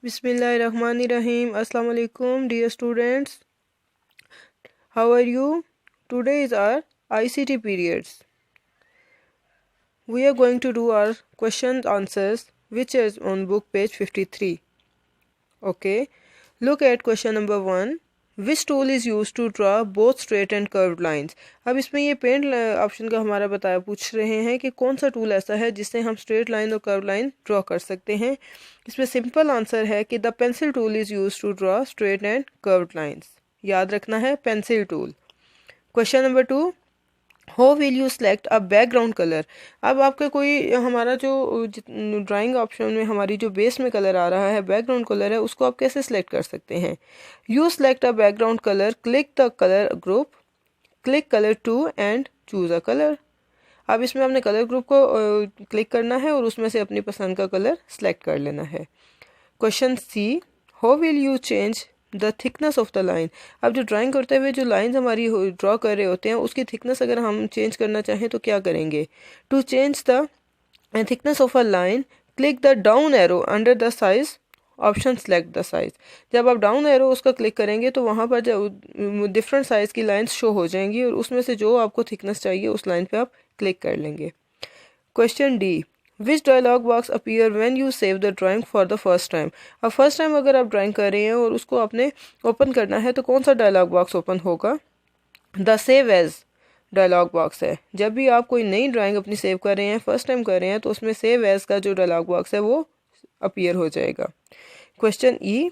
Bismillahirrahmanirrahim. Assalamu alaikum, dear students. How are you? Today is our ICT periods. We are going to do our questions answers, which is on book page 53. Okay. Look at question number 1. Which tool is used to draw both straight and curved lines? अब इसमें ये paint option का हमारा बताया पूछ रहे हैं कि कौन सा टूल ऐसा है जिससे हम स्ट्रेट लाइन और कर्व लाइन ड्रॉ कर सकते हैं. इसमें सिंपल आंसर है कि the pencil tool is use to draw straight and curved lines. याद रखना है, pencil tool. Question number 2. How will you select a background colour? अब आपका कोई हमारा जो ड्राइंग ऑप्शन में हमारी जो बेस में कलर आ रहा है बैकग्राउंड कलर है, उसको आप कैसे सिलेक्ट कर सकते हैं? You select a background colour, click the colour group, click colour 2 and choose a colour. अब इसमें आपने कलर ग्रुप को क्लिक करना है और उसमें से अपनी पसंद का कलर सेलेक्ट कर लेना है. Question C. How will you change the thickness of the line? अब जो ड्राइंग करते हुए जो लाइंस हमारी ड्रॉ कर रहे होते हैं उसकी थिकनेस अगर हम चेंज करना चाहें तो क्या करेंगे? To change the thickness of a line, click the down arrow under the size option, select the size. जब आप डाउन एरो उसका क्लिक करेंगे तो वहाँ पर जो डिफरेंट साइज़ की लाइंस शो हो जाएंगी और उसमें से जो आपको थिकनेस चाहिए उस लाइन पे आप क्लिक कर लेंगे. Question D. Which dialog box appear when you save the drawing for the first time? अब फर्स्ट टाइम अगर आप ड्राइंग कर रहे हैं और उसको आपने ओपन करना है तो कौन सा डायलॉग बॉक्स ओपन होगा? The save as dialog box है. जब भी आप कोई नई ड्राइंग अपनी सेव कर रहे हैं, फर्स्ट टाइम कर रहे हैं, तो उसमें सेव एज का जो डायलॉग बॉक्स है वो अपीयर हो जाएगा. Question E.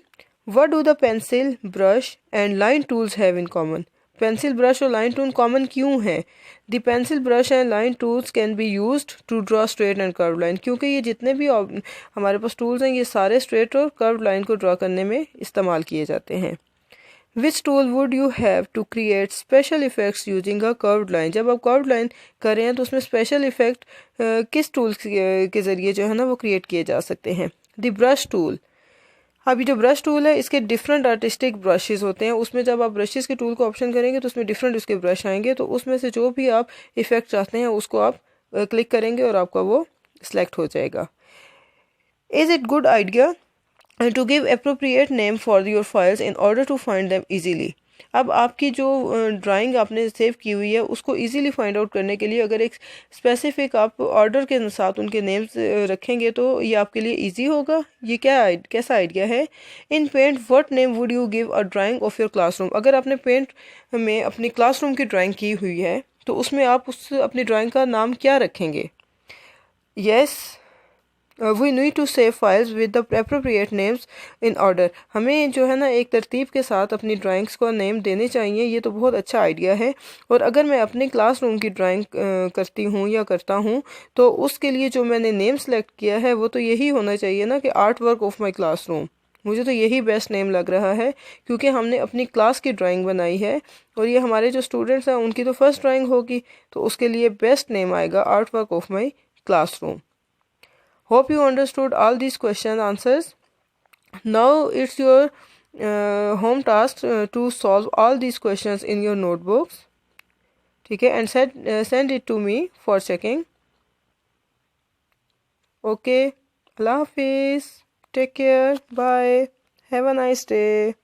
What do the pencil, brush and line tools have in common? Pencil, brush और लाइन टूल कॉमन क्यों है? The pencil, brush and line tools can be used to draw straight and curve line. क्योंकि ये जितने भी हमारे पास tools हैं ये सारे स्ट्रेट और कर्व लाइन को ड्रॉ करने में इस्तेमाल किए जाते हैं. Which tool would you have to create special effects using a curved line? जब आप कर्व्ड लाइन कर रहे हैं तो उसमें स्पेशल इफेक्ट किस टूल के ज़रिए जो है ना वो क्रिएट किए जा सकते हैं? The brush tool. अभी जो ब्रश टूल है इसके डिफरेंट आर्टिस्टिक ब्रशेस होते हैं. उसमें जब आप ब्रशेस के टूल को ऑप्शन करेंगे तो उसमें डिफरेंट उसके ब्रश आएंगे, तो उसमें से जो भी आप इफेक्ट चाहते हैं उसको आप क्लिक करेंगे और आपका वो सिलेक्ट हो जाएगा. Is it good idea to give appropriate name for your files in order to find them easily? अब आपकी जो ड्राइंग आपने सेव की हुई है उसको इजीली फाइंड आउट करने के लिए अगर एक स्पेसिफिक आप ऑर्डर के साथ उनके नेम्स रखेंगे तो ये आपके लिए इजी होगा. ये कैसा आइडिया है? In paint what name would you give a drawing of your classroom? अगर आपने पेंट में अपनी क्लासरूम की ड्राइंग की हुई है तो उसमें आप उस अपनी ड्राइंग का नाम क्या रखेंगे? Yes, we need to save files with the appropriate names in order. हमें जो है ना एक तरतीब के साथ अपनी ड्राइंग्स को नेम देने चाहिए. ये तो बहुत अच्छा आइडिया है. और अगर मैं अपने क्लासरूम की ड्राइंग करती हूँ या करता हूँ तो उसके लिए जो मैंने नेम सेलेक्ट किया है वो तो यही होना चाहिए ना कि art work of my classroom. मुझे तो यही बेस्ट नेम लग रहा है क्योंकि हमने अपनी क्लास की ड्राइंग बनाई है और ये हमारे जो स्टूडेंट्स हैं उनकी तो फर्स्ट ड्राइंग होगी, तो उसके लिए बेस्ट नेम आएगा art work of my classroom. Hope you understood all these question answers. Now it's your home task to solve all these questions in your notebooks. ठीक है, and send it to me for checking. Okay, Allah Hafiz. Take care. Bye. Have a nice day.